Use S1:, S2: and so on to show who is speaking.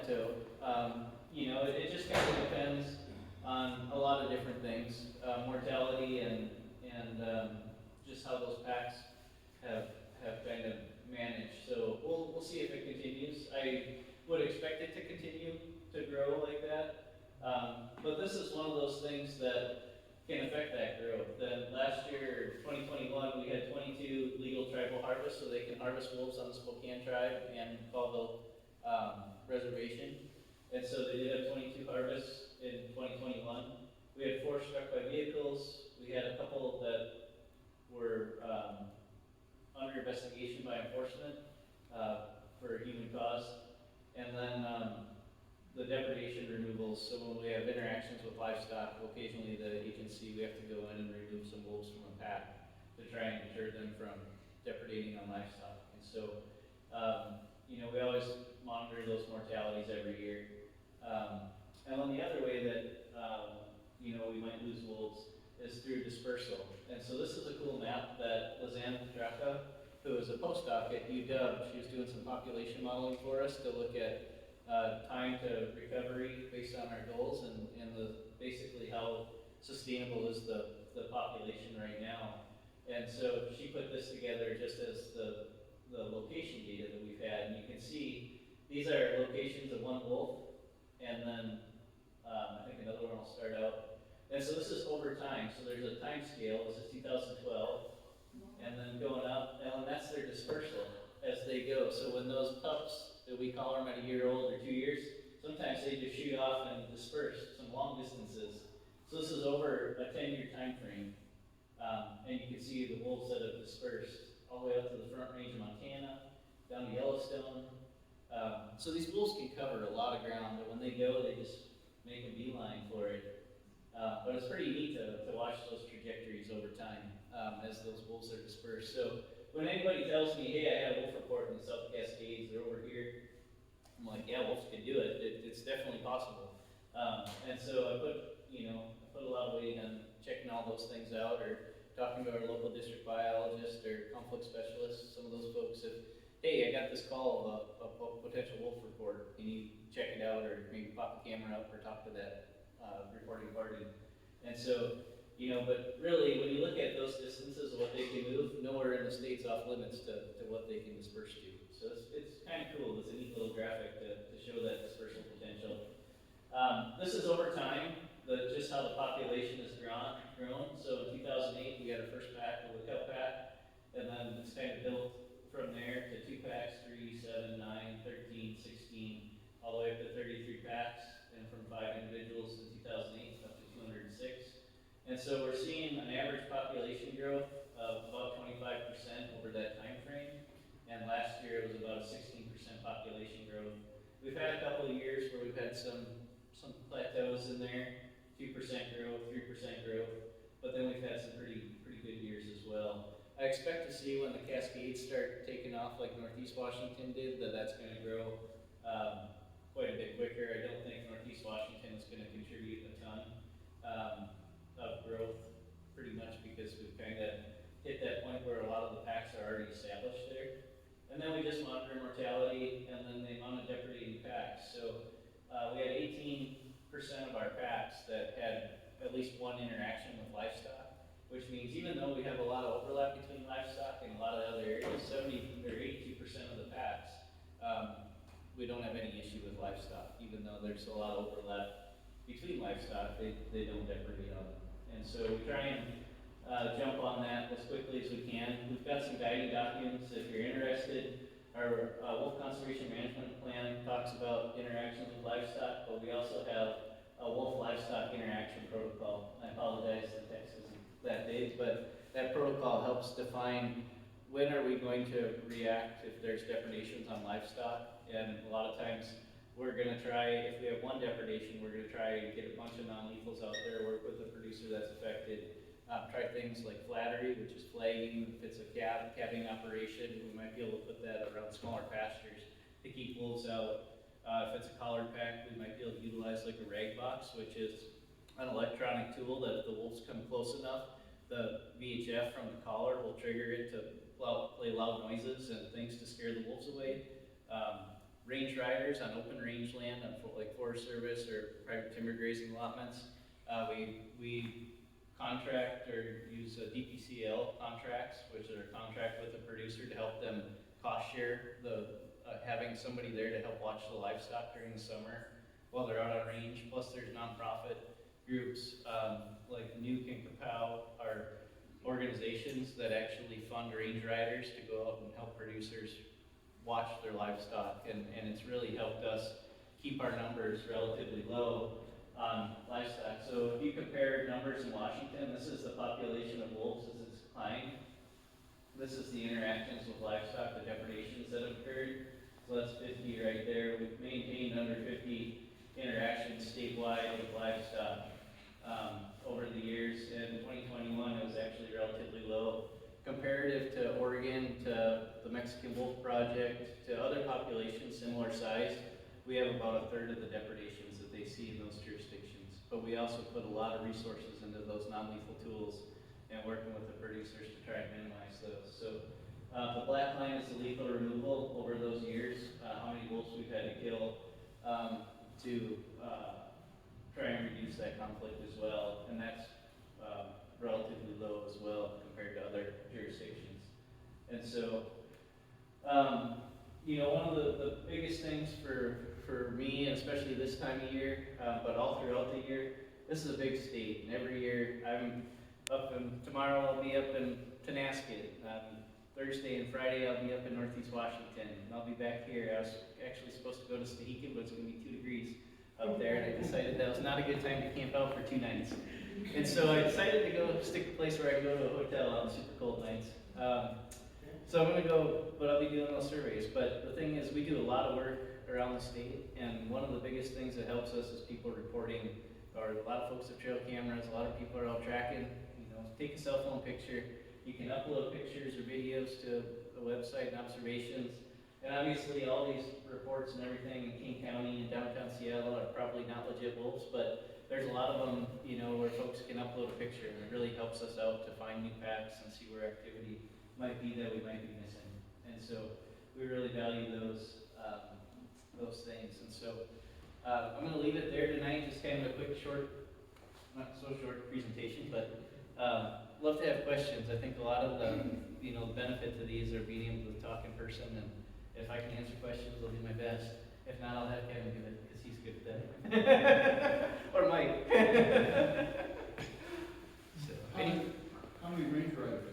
S1: plateau. It just kind of depends on a lot of different things, mortality and just how those packs have have kind of managed. So we'll see if it continues. I would expect it to continue to grow like that. But this is one of those things that can affect that growth. Then last year, 2021, we had 22 legal tribal harvests, so they can harvest wolves on the Spokane tribe and Colville reservation. And so they did have 22 harvests in 2021. We had 4 struck by vehicles. We had a couple that were under investigation by enforcement for human cause. And then the depredation removals, so when we have interactions with livestock, occasionally the agency, we have to go in and remove some wolves from a pack to try and deter them from depredating on livestock. And so, we always monitor those mortalities every year. And then the other way that, we might lose wolves is through dispersal. And so this is a cool map that Lizanne Petraka, who is a postdoc at UW, she was doing some population modeling for us to look at time to recovery based on our goals and basically how sustainable is the population right now. And so she put this together just as the location data that we've had. And you can see these are locations of one wolf, and then I think another one will start out. And so this is over time. So there's a time scale. This is 2012, and then going up, and that's their dispersal as they go. So when those pups, that we call them at a year old or 2 years, sometimes they just shoot off and disperse some long distances. So this is over a 10-year time frame. And you can see the wolves that have dispersed all the way up to the Front Range of Montana, down to Yellowstone. So these wolves can cover a lot of ground, but when they go, they just make a beeline for it. But it's pretty neat to watch those trajectories over time as those wolves are dispersed. So when anybody tells me, hey, I had a wolf report in the South Cascades, they're over here, I'm like, yeah, wolves can do it. It's definitely possible. And so I put a lot of weight on checking all those things out, or talking to our local district biologist or conflict specialist, some of those folks. If, hey, I got this call of a potential wolf report, can you check it out, or maybe pop the camera up or talk to that reporting party. And so, but really, when you look at those distances of what they can move, nowhere in the state's off limits to what they can disperse to. So it's kind of cool. It's a neat little graphic to show that dispersal potential. This is over time, just how the population has grown. So in 2008, we had our first pack, the lookout pack, and then it's kind of built from there to 2 packs, 3, 7, 9, 13, 16, all the way up to 33 packs, and from 5 individuals in 2008 up to 206. And so we're seeing an average population growth of about 25% over that time frame. And last year it was about a 16% population growth. We've had a couple of years where we've had some plateaus in there, 2% growth, 3% growth, but then we've had some pretty good years as well. I expect to see when the Cascades start taking off like Northeast Washington did, that's going to grow quite a bit quicker. I don't think Northeast Washington is going to contribute a ton of growth, pretty much because we've kind of hit that point where a lot of the packs are already established there. And then we just monitor mortality and then the amount of depredating packs. So we had 18% of our packs that had at least one interaction with livestock, which means even though we have a lot of overlap between livestock and a lot of other areas, 70 or 82% of the packs, we don't have any issue with livestock. Even though there's a lot of overlap between livestock, they don't depredate on them. And so we try and jump on that as quickly as we can. We've got some guiding documents if you're interested. Our wolf conservation management plan talks about interactions with livestock, but we also have a wolf livestock interaction protocol. I apologize, the text isn't that big, but that protocol helps define when are we going to react if there's depredations on livestock. And a lot of times we're going to try, if we have one depredation, we're going to try and get a bunch of non-lethals out there, work with the producer that's affected. Try things like flattery, which is flagging. If it's a calving operation, we might be able to put that around smaller pastures to keep wolves out. If it's a collared pack, we might be able to utilize like a rag box, which is an electronic tool that if the wolves come close enough, the VHF from the collar will trigger it to play loud noises and things to scare the wolves away. range riders on open range land, on like Forest Service or private timber grazing allotments. We contract or use DPCL contracts, which are a contract with the producer to help them cost share having somebody there to help watch the livestock during the summer while they're out on range. Plus there's nonprofit groups, like Nuke and Kapow are organizations that actually fund range riders to go out and help producers watch their livestock, and it's really helped us keep our numbers relatively low on livestock. So if you compare numbers in Washington, this is the population of wolves as it's declined. This is the interactions with livestock, the depredations that have occurred. So that's 50 right there. We've maintained under 50 interactions statewide with livestock over the years. In 2021, it was actually relatively low. Comparative to Oregon, to the Mexican Wolf Project, to other populations similar size, we have about a third of the depredations that they see in those jurisdictions. But we also put a lot of resources into those non-lethal tools and working with the producers to try and minimize those. So the black line is the lethal removal over those years, how many wolves we've had to kill to try and reduce that conflict as well. And that's relatively low as well compared to other jurisdictions. And so, you know, one of the biggest things for me, especially this time of year, but all throughout the year, this is a big state, and every year I'm tomorrow I'll be up in Tenasket. Thursday and Friday I'll be up in Northeast Washington, and I'll be back here. I was actually supposed to go to Stehekin, but it's going to be 2 degrees up there, and I decided that was not a good time to camp out for 2 nights. And so I decided to go stick a place where I can go to a hotel on super cold nights. So I'm going to go, but I'll be doing those surveys. But the thing is, we do a lot of work around the state, and one of the biggest things that helps us is people reporting, or a lot of folks have trail cameras, a lot of people are out tracking. You know, take a cell phone picture. You can upload pictures or videos to the website and observations. And obviously all these reports and everything in King County and downtown Seattle are probably not legit wolves, but there's a lot of them, you know, where folks can upload a picture, and it really helps us out to find new packs and see where activity might be that we might be missing. And so we really value those things. And so I'm going to leave it there tonight, just kind of a quick, short, not so short presentation, but love to have questions. I think a lot of the, you know, the benefit to these are being able to talk in person, and if I can answer questions, I'll do my best. If not, I'll have Kevin do it, because he's good at that. Or Mike. So,
S2: How many range riders